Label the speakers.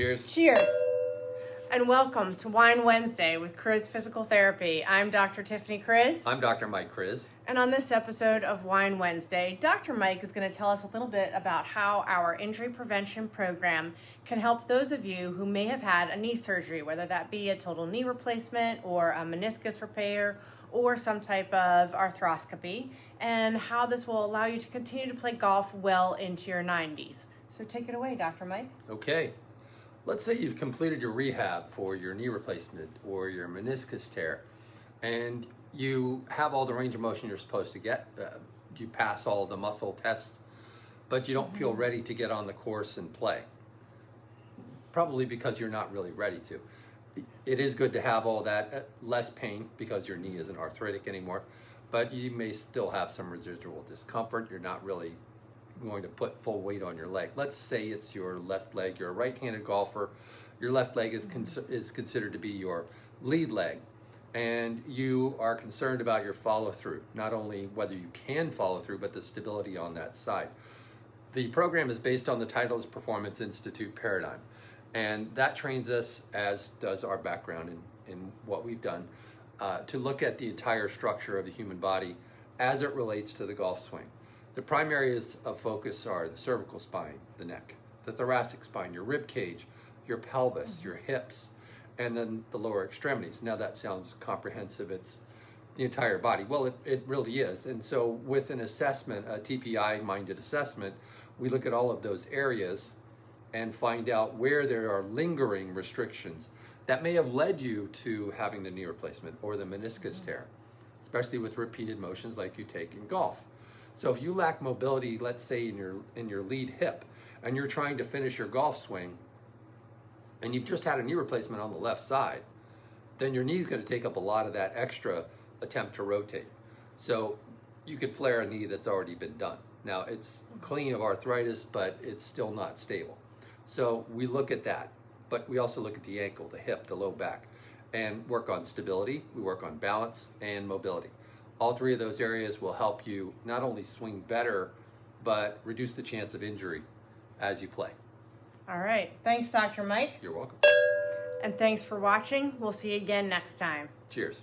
Speaker 1: Cheers.
Speaker 2: Cheers. And welcome to Wine Wednesday with Kriz Physical Therapy. I'm Dr. Tiffany Kriz.
Speaker 1: I'm Dr. Mike Kriz.
Speaker 2: And on this episode of Wine Wednesday, Dr. Mike is going to tell us a little bit about how our injury prevention program can help those of you who may have had a knee surgery, whether that be a total knee replacement or a meniscus repair or some type of arthroscopy, and how this will allow you to continue to play golf well into your 90s. So take it away, Dr. Mike.
Speaker 1: Okay. Let's say you've completed your rehab for your knee replacement or your meniscus tear, and you have all the range of motion you're supposed to get. You pass all the muscle tests, but you don't feel ready to get on the course and play. Probably because you're not really ready to. It is good to have all that, less pain because your knee isn't arthritic anymore, but you may still have some residual discomfort. You're not really going to put full weight on your leg. Let's say it's your left leg. You're a right-handed golfer. Your left leg is considered to be your lead leg, and you are concerned about your follow-through, not only whether you can follow through, but the stability on that side. The program is based on the Titleist Performance Institute paradigm, and that trains us, as does our background in what we've done, to look at the entire structure of the human body as it relates to the golf swing. The prime areas of focus are the cervical spine, the neck, the thoracic spine, your rib cage, your pelvis, your hips, and then the lower extremities. Now that sounds comprehensive. It's the entire body. Well, it really is. And so with an assessment, a TPI-minded assessment, we look at all of those areas and find out where there are lingering restrictions that may have led you to having the knee replacement or the meniscus tear, especially with repeated motions like you take in golf. So if you lack mobility, let's say in your lead hip, and you're trying to finish your golf swing, and you've just had a knee replacement on the left side, then your knee is going to take up a lot of that extra attempt to rotate. So you could flare a knee that's already been done. Now it's clean of arthritis, but it's still not stable. So we look at that, but we also look at the ankle, the hip, the low back, and work on stability. We work on balance and mobility. All three of those areas will help you not only swing better, but reduce the chance of injury as you play.
Speaker 2: All right. Thanks, Dr. Mike.
Speaker 1: You're welcome.
Speaker 2: And thanks for watching. We'll see you again next time.
Speaker 1: Cheers.